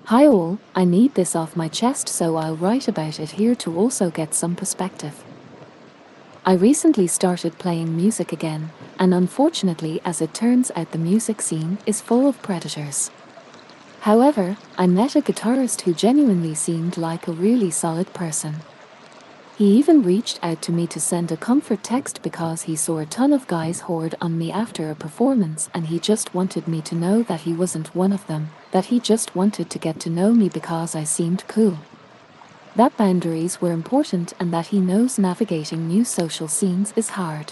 Hi all, I need this off my chest so I'll write about it here to also get some perspective. I recently started playing music again, and unfortunately as it turns out the music scene is full of predators. However, I met a guitarist who genuinely seemed like a really solid person. He even reached out to me to send a comfort text because he saw a ton of guys hoard on me after a performance and he just wanted me to know that he wasn't one of them, that he just wanted to get to know me because I seemed cool. That boundaries were important and that he knows navigating new social scenes is hard.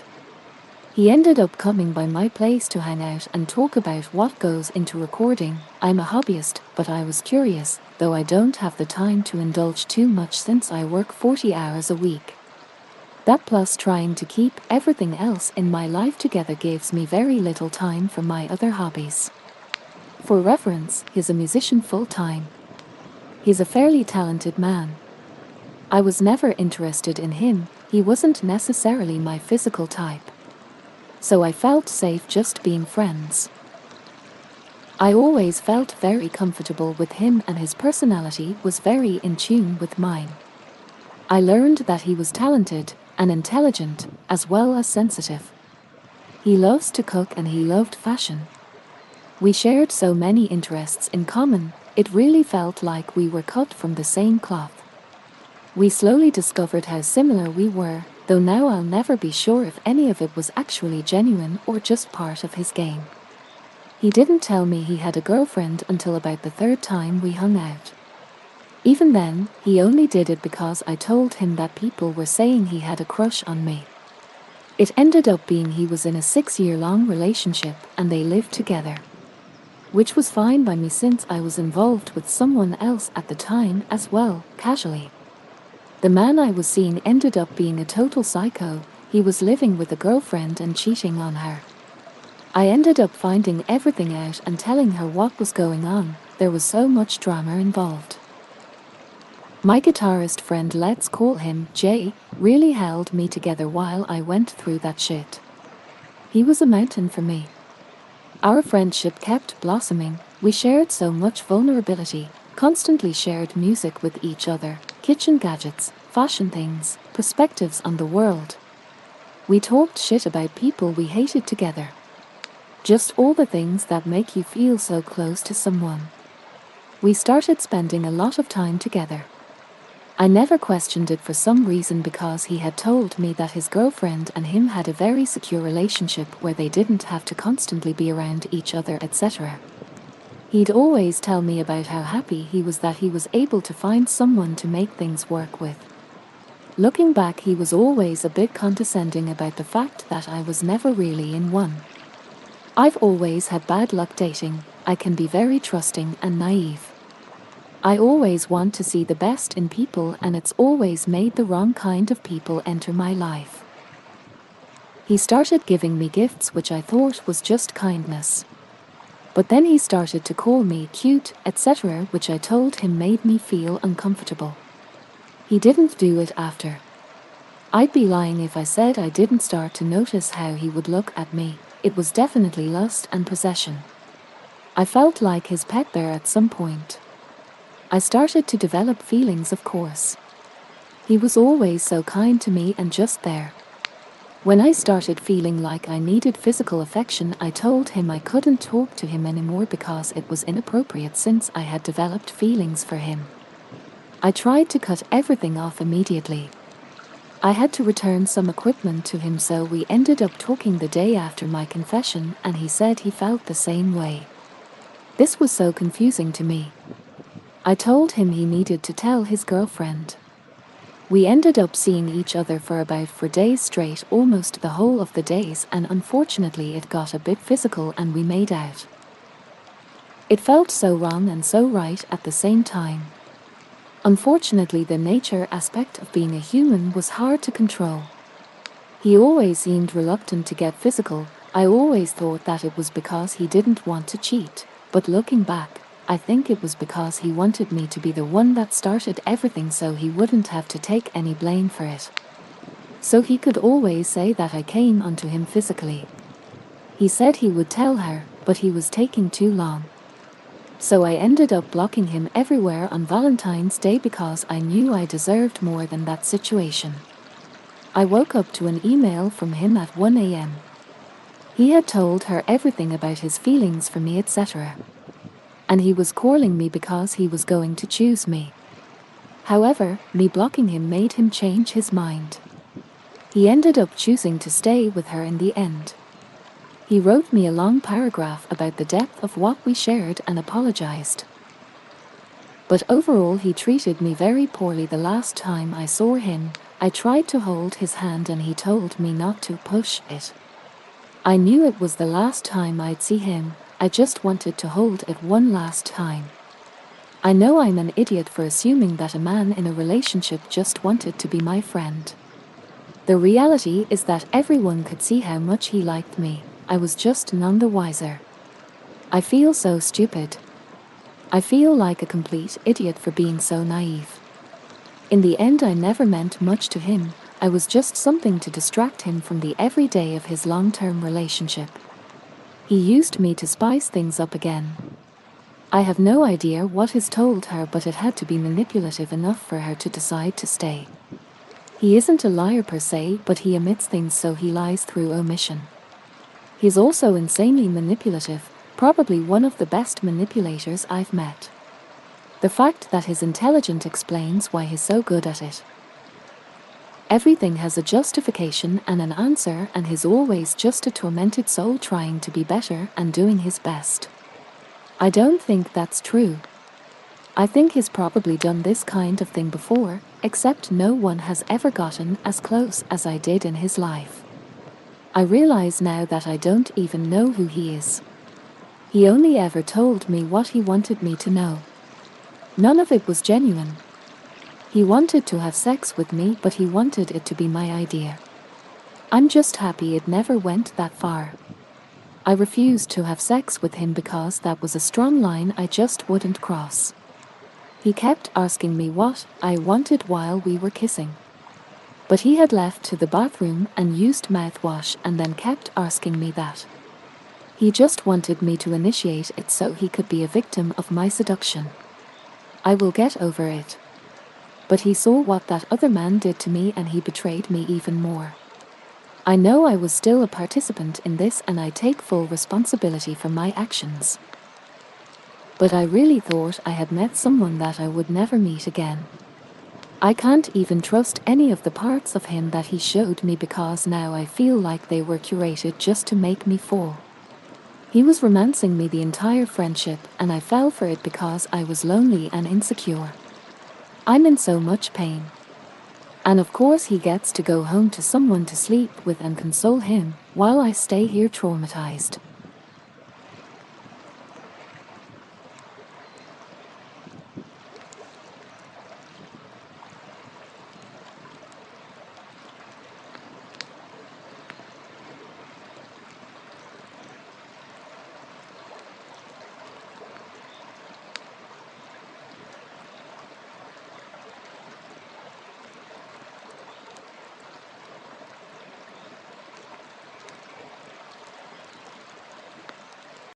He ended up coming by my place to hang out and talk about what goes into recording. I'm a hobbyist, but I was curious, though I don't have the time to indulge too much since I work 40 hours a week. That plus trying to keep everything else in my life together gives me very little time for my other hobbies. For reference, he's a musician full-time. He's a fairly talented man. I was never interested in him, he wasn't necessarily my physical type. So I felt safe just being friends. I always felt very comfortable with him and his personality was very in tune with mine. I learned that he was talented and intelligent as well as sensitive. He loves to cook and he loved fashion. We shared so many interests in common, it really felt like we were cut from the same cloth. We slowly discovered how similar we were, though now I'll never be sure if any of it was actually genuine or just part of his game. He didn't tell me he had a girlfriend until about the third time we hung out. Even then, he only did it because I told him that people were saying he had a crush on me. It ended up being he was in a 6-year-long relationship and they lived together. Which was fine by me since I was involved with someone else at the time as well, casually. The man I was seeing ended up being a total psycho. He was living with a girlfriend and cheating on her. I ended up finding everything out and telling her what was going on. There was so much drama involved. My guitarist friend, let's call him Jay, really held me together while I went through that shit. He was a mountain for me. Our friendship kept blossoming. We shared so much vulnerability, constantly shared music with each other, kitchen gadgets, fashion things, perspectives on the world. We talked shit about people we hated together. Just all the things that make you feel so close to someone. We started spending a lot of time together. I never questioned it for some reason because he had told me that his girlfriend and him had a very secure relationship where they didn't have to constantly be around each other, etc. He'd always tell me about how happy he was that he was able to find someone to make things work with. Looking back, he was always a bit condescending about the fact that I was never really in one. I've always had bad luck dating. I can be very trusting and naive. I always want to see the best in people and it's always made the wrong kind of people enter my life. He started giving me gifts which I thought was just kindness. But then he started to call me cute, etc., which I told him made me feel uncomfortable. He didn't do it after. I'd be lying if I said I didn't start to notice how he would look at me. It was definitely lust and possession. I felt like his pet there at some point. I started to develop feelings, of course. He was always so kind to me and just there. When I started feeling like I needed physical affection, I told him I couldn't talk to him anymore because it was inappropriate since I had developed feelings for him. I tried to cut everything off immediately. I had to return some equipment to him, so we ended up talking the day after my confession and he said he felt the same way. This was so confusing to me. I told him he needed to tell his girlfriend. We ended up seeing each other for about 4 days straight, almost the whole of the days, and unfortunately it got a bit physical and we made out. It felt so wrong and so right at the same time. Unfortunately, the nature aspect of being a human was hard to control. He always seemed reluctant to get physical. I always thought that it was because he didn't want to cheat, but looking back, I think it was because he wanted me to be the one that started everything so he wouldn't have to take any blame for it. So he could always say that I came onto him physically. He said he would tell her, but he was taking too long. So I ended up blocking him everywhere on Valentine's Day because I knew I deserved more than that situation. I woke up to an email from him at 1 a.m. He had told her everything about his feelings for me, etc. And he was calling me because he was going to choose me. However, me blocking him made him change his mind. He ended up choosing to stay with her in the end. He wrote me a long paragraph about the depth of what we shared and apologized. But overall he treated me very poorly. The last time I saw him, I tried to hold his hand and he told me not to push it. I knew it was the last time I'd see him, I just wanted to hold it one last time. I know I'm an idiot for assuming that a man in a relationship just wanted to be my friend. The reality is that everyone could see how much he liked me. I was just none the wiser. I feel so stupid. I feel like a complete idiot for being so naive. In the end, I never meant much to him. I was just something to distract him from the everyday of his long-term relationship. He used me to spice things up again. I have no idea what he's told her, but it had to be manipulative enough for her to decide to stay. He isn't a liar per se, but he omits things, so he lies through omission. He's also insanely manipulative, probably one of the best manipulators I've met. The fact that he's intelligent explains why he's so good at it. Everything has a justification and an answer, and he's always just a tormented soul trying to be better and doing his best. I don't think that's true. I think he's probably done this kind of thing before, except no one has ever gotten as close as I did in his life. I realize now that I don't even know who he is. He only ever told me what he wanted me to know. None of it was genuine. He wanted to have sex with me, but he wanted it to be my idea. I'm just happy it never went that far. I refused to have sex with him because that was a strong line I just wouldn't cross. He kept asking me what I wanted while we were kissing. But he had left to the bathroom and used mouthwash and then kept asking me that. He just wanted me to initiate it so he could be a victim of my seduction. I will get over it. But he saw what that other man did to me and he betrayed me even more. I know I was still a participant in this and I take full responsibility for my actions. But I really thought I had met someone that I would never meet again. I can't even trust any of the parts of him that he showed me because now I feel like they were curated just to make me fall. He was romancing me the entire friendship and I fell for it because I was lonely and insecure. I'm in so much pain. And of course he gets to go home to someone to sleep with and console him, while I stay here traumatized.